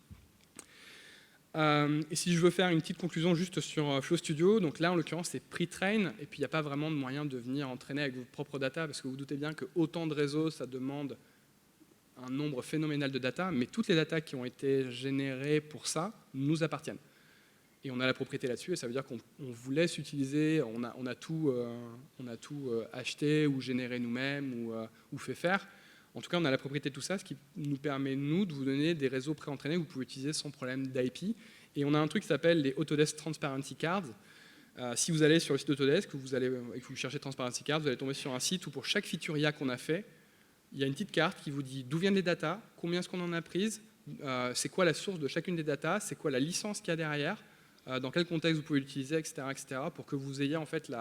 Et si je veux faire une petite conclusion juste sur Flow Studio, donc là en l'occurrence c'est pre-train et puis il n'y a pas vraiment de moyen de venir entraîner avec vos propres data parce que vous doutez bien que autant de réseaux ça demande un nombre phénoménal de data, mais toutes les data qui ont été générées pour ça nous appartiennent. Et on a la propriété là-dessus et ça veut dire qu'on vous laisse utiliser, on a tout acheté ou généré nous-mêmes ou fait faire. En tout cas, on a la propriété de tout ça, ce qui nous permet, nous, de vous donner des réseaux pré-entraînés que vous pouvez utiliser sans problème d'IP. Et on a un truc qui s'appelle les Autodesk Transparency Cards. Si vous allez sur le site Autodesk, et que vous cherchez Transparency Cards, vous allez tomber sur un site où pour chaque feature IA qu'on a fait, il y a une petite carte qui vous dit d'où viennent les datas, combien est-ce qu'on en a prise, c'est quoi la source de chacune des datas, c'est quoi la licence qu'il y a derrière, dans quel contexte vous pouvez l'utiliser, etc., etc., pour que vous ayez en fait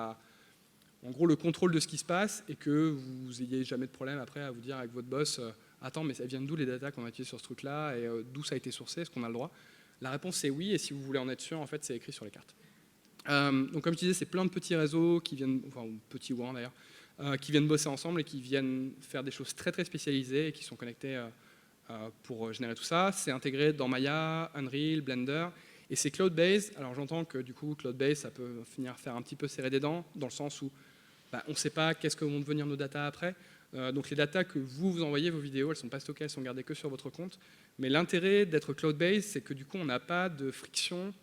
en gros le contrôle de ce qui se passe et que vous n'ayez jamais de problème après à vous dire avec votre boss attends, mais ça vient d'où les datas qu'on a utilisées sur ce truc-là et d'où ça a été sourcé, est-ce qu'on a le droit? La réponse c'est oui, et si vous voulez en être sûr, en fait, c'est écrit sur les cartes. Donc comme je disais, c'est plein de petits réseaux qui viennent, enfin petits ou grands d'ailleurs, qui viennent bosser ensemble et qui viennent faire des choses très très spécialisées et qui sont connectés pour générer tout ça. C'est intégré dans Maya, Unreal, Blender, et c'est cloud-based. Alors j'entends que du coup cloud-based ça peut finir faire un petit peu serrer des dents, dans le sens où on ne sait pas qu'est-ce que vont devenir nos datas après. Donc les datas que vous envoyez, vos vidéos, elles ne sont pas stockées, elles sont gardées que sur votre compte. Mais l'intérêt d'être cloud-based, c'est que du coup on n'a pas de friction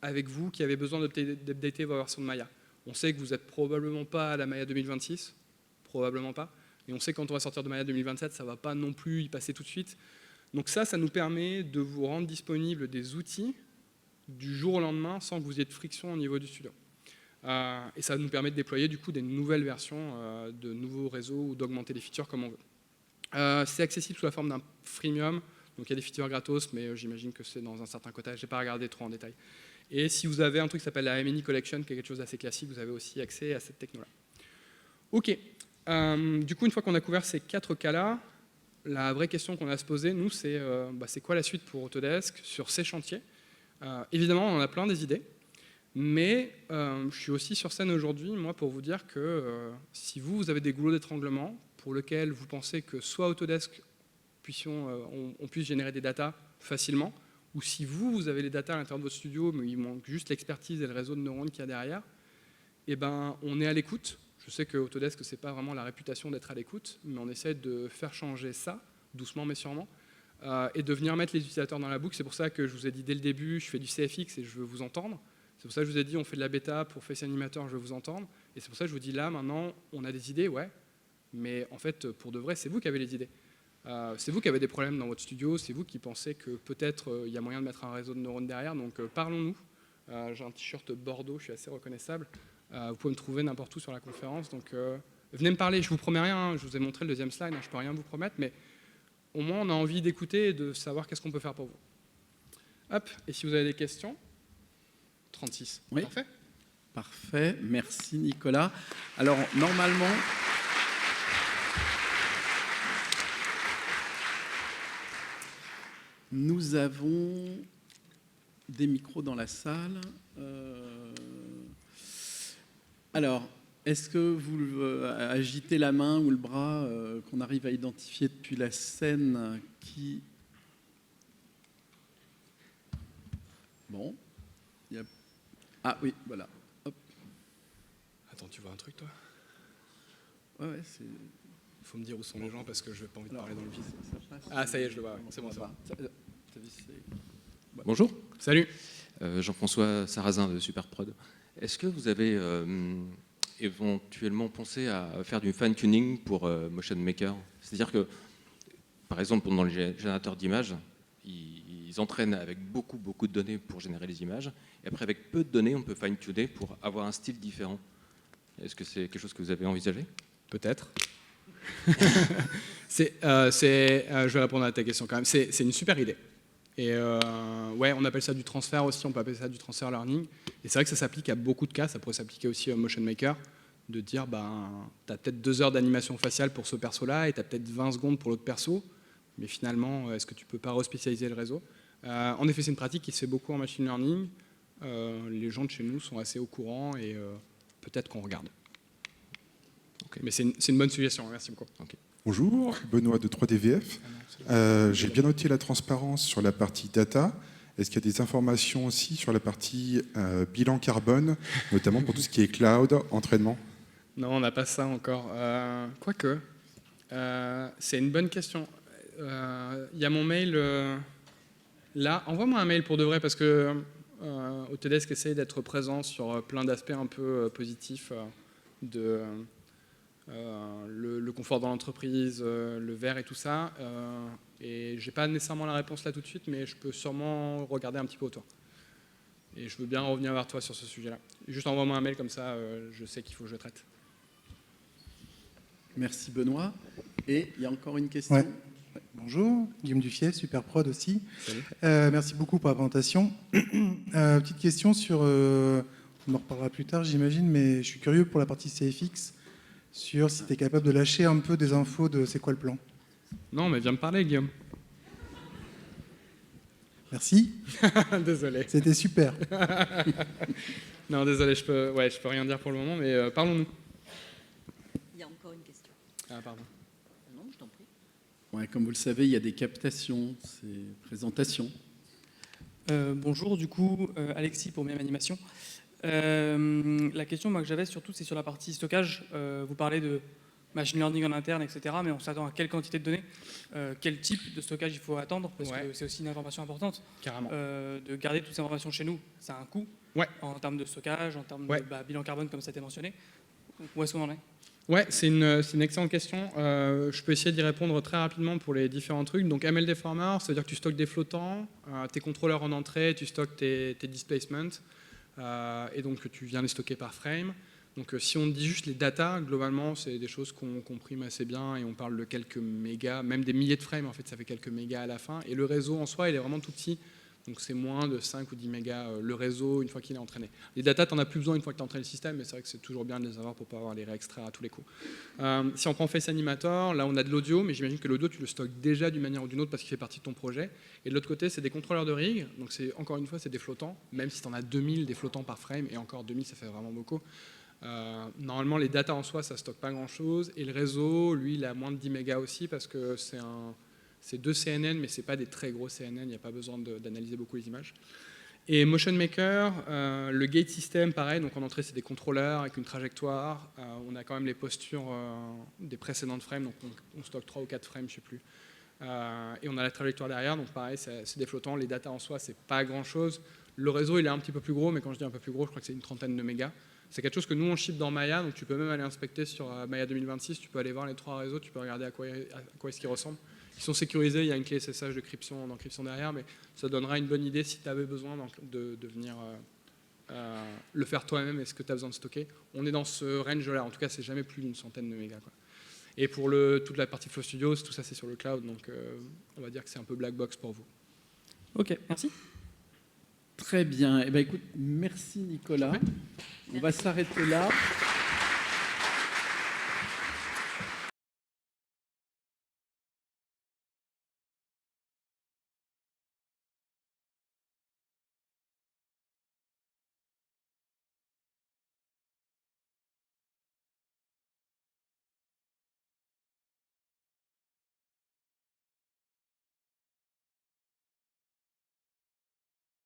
avec vous qui avez besoin d'updater vos versions de Maya. On sait que vous n'êtes probablement pas à la Maya 2026, probablement pas. Et on sait que quand on va sortir de Maya 2027, ça ne va pas non plus y passer tout de suite. Donc ça nous permet de vous rendre disponible des outils du jour au lendemain sans que vous ayez de friction au niveau du studio. Et ça nous permet de déployer du coup des nouvelles versions de nouveaux réseaux ou d'augmenter les features comme on veut. C'est accessible sous la forme d'un freemium, donc il y a des features gratos, mais j'imagine que c'est dans un certain quota, je n'ai pas regardé trop en détail. Et si vous avez un truc qui s'appelle la MNI Collection, qui est quelque chose d'assez classique, vous avez aussi accès à cette techno-là. Ok, du coup une fois qu'on a couvert ces 4 cas-là, la vraie question qu'on a à se poser, nous, c'est quoi la suite pour Autodesk sur ces chantiers? Évidemment, on en a plein des idées. Mais je suis aussi sur scène aujourd'hui, moi, pour vous dire que si vous avez des goulots d'étranglement pour lesquels vous pensez que soit Autodesk on puisse générer des datas facilement, ou si vous avez les datas à l'intérieur de votre studio, mais il manque juste l'expertise et le réseau de neurones qu'il y a derrière, eh ben, on est à l'écoute. Je sais que Autodesk, ce n'est pas vraiment la réputation d'être à l'écoute, mais on essaie de faire changer ça, doucement mais sûrement, et de venir mettre les utilisateurs dans la boucle. C'est pour ça que je vous ai dit dès le début, je fais du CFX et je veux vous entendre. C'est pour ça que je vous ai dit, on fait de la bêta pour Face Animator, je veux vous entendre. Et c'est pour ça que je vous dis là, maintenant, on a des idées, ouais. Mais en fait, pour de vrai, c'est vous qui avez les idées. C'est vous qui avez des problèmes dans votre studio, c'est vous qui pensez que peut-être il y a moyen de mettre un réseau de neurones derrière. Donc parlons-nous. J'ai un t-shirt Bordeaux, je suis assez reconnaissable. Vous pouvez me trouver n'importe où sur la conférence. Donc venez me parler, je vous promets rien. Hein, je vous ai montré le deuxième slide, hein, je peux rien vous promettre. Mais au moins, on a envie d'écouter et de savoir qu'est-ce qu'on peut faire pour vous. Hop, et si vous avez des questions 36. Oui. Parfait. Parfait. Merci Nicolas. Alors normalement, nous avons des micros dans la salle. Alors, est-ce que vous agitez la main ou le bras qu'on arrive à identifier depuis la scène qui... Bon. Il y a... Ah oui, voilà. Hop. Attends, tu vois un truc, toi? Ouais, c'est... Il faut me dire où sont les gens parce que je n'ai pas envie de parler dans le vide. Ah, ça y est, je le vois. Ouais. C'est bon, ça va. Bonjour. Salut. Jean-François Sarrazin de Superprod. Est-ce que vous avez éventuellement pensé à faire du fine-tuning pour Motion Maker? C'est-à-dire que, par exemple, dans le générateur d'images, ils entraînent avec beaucoup de données pour générer les images. Et après, avec peu de données, on peut fine-tuner pour avoir un style différent. Est-ce que c'est quelque chose que vous avez envisagé? Peut-être. Je vais répondre à ta question quand même. C'est une super idée. Et ouais, on appelle ça du transfert aussi, on peut appeler ça du transfer learning. Et c'est vrai que ça s'applique à beaucoup de cas, ça pourrait s'appliquer aussi au Motion Maker, de dire, tu as peut-être 2 heures d'animation faciale pour ce perso-là, et tu as peut-être 20 secondes pour l'autre perso, mais finalement, est-ce que tu ne peux pas respécialiser le réseau? En effet, c'est une pratique qui se fait beaucoup en machine learning. Les gens de chez nous sont assez au courant, et peut-être qu'on regarde. Okay. Mais c'est une bonne suggestion, merci beaucoup. Okay. Bonjour, Benoît de 3DVF. J'ai bien noté la transparence sur la partie data. Est-ce qu'il y a des informations aussi sur la partie bilan carbone, notamment pour tout ce qui est cloud, entraînement? Non, on n'a pas ça encore. Quoique, c'est une bonne question. Il y a mon mail là. Envoie-moi un mail pour de vrai, parce que Autodesk essaye d'être présent sur plein d'aspects un peu positifs de... le confort dans l'entreprise, le vert et tout ça. Et j'ai pas nécessairement la réponse là tout de suite, mais je peux sûrement regarder un petit peu autour. Et je veux bien revenir vers toi sur ce sujet-là. Juste envoie-moi un mail comme ça, je sais qu'il faut que je traite. Merci Benoît. Et il y a encore une question. Ouais. Bonjour, Guillaume Duffier, Superprod aussi. Merci beaucoup pour la présentation. Petite question sur On en reparlera plus tard, j'imagine, mais je suis curieux pour la partie CFX, sur si tu es capable de lâcher un peu des infos de c'est quoi le plan. Non, mais viens me parler, Guillaume. Merci, Désolé. c'était super. Non, désolé, je peux rien dire pour le moment, mais parlons-nous. Il y a encore une question. Ah, pardon. Non, je t'en prie. Ouais, comme vous le savez, il y a des captations, c'est présentation. Bonjour, du coup, Alexis pour Même Animation. La question moi, que j'avais surtout, c'est sur la partie stockage. Vous parlez de machine learning en interne, etc. Mais on s'attend à quelle quantité de données, quel type de stockage il faut attendre, parce que c'est aussi une information importante. Carrément. De garder toutes ces informations chez nous, ça a un coût en termes de stockage, en termes de bilan carbone, comme ça a été mentionné. Donc, où est-ce qu'on en est ? Ouais, c'est une excellente question. Je peux essayer d'y répondre très rapidement pour les différents trucs. Donc ML Deformer, ça veut dire que tu stockes des flottants, tes contrôleurs en entrée, tu stockes tes displacements, et donc tu viens les stocker par frame. Donc si on dit juste les datas, globalement, c'est des choses qu'on comprime assez bien et on parle de quelques mégas, même des milliers de frames, en fait, ça fait quelques mégas à la fin. Et le réseau en soi, il est vraiment tout petit. Donc c'est moins de 5 ou 10 mégas le réseau une fois qu'il est entraîné. Les datas, tu n'en as plus besoin une fois que tu as entraîné le système, mais c'est vrai que c'est toujours bien de les avoir pour ne pas avoir les réextraire à tous les coups. Si on prend Face Animator, là on a de l'audio, mais j'imagine que l'audio tu le stockes déjà d'une manière ou d'une autre parce qu'il fait partie de ton projet. Et de l'autre côté, c'est des contrôleurs de rig, donc encore une fois, c'est des flottants, même si tu en as 2000 des flottants par frame, et encore 2000 ça fait vraiment beaucoup. Normalement, les datas en soi, ça stocke pas grand-chose, et le réseau, lui, il a moins de 10 mégas aussi parce que c'est 2 CNN, mais ce n'est pas des très gros CNN, il n'y a pas besoin d'analyser beaucoup les images. Et Motion Maker, le gate system, pareil, donc en entrée, c'est des contrôleurs avec une trajectoire. On a quand même les postures des précédentes frames, donc on stocke 3 ou 4 frames, je ne sais plus. Et on a la trajectoire derrière, donc pareil, c'est des flottants. Les datas en soi, c'est pas grand-chose. Le réseau, il est un petit peu plus gros, mais quand je dis un peu plus gros, je crois que c'est une trentaine de mégas. C'est quelque chose que nous, on ship dans Maya, donc tu peux même aller inspecter sur Maya 2026, tu peux aller voir les 3 réseaux, tu peux regarder à quoi est-ce qu'ils ressemblent. Ils sont sécurisés, il y a une clé SSH d'encryption derrière, mais ça donnera une bonne idée si tu avais besoin de venir le faire toi-même et ce que tu as besoin de stocker. On est dans ce range-là, en tout cas, c'est jamais plus d'une centaine de mégas, quoi. Et pour toute la partie Flow Studios, tout ça c'est sur le cloud, donc on va dire que c'est un peu black box pour vous. Ok, merci. Très bien. Eh ben, écoute, merci Nicolas. On va s'arrêter là.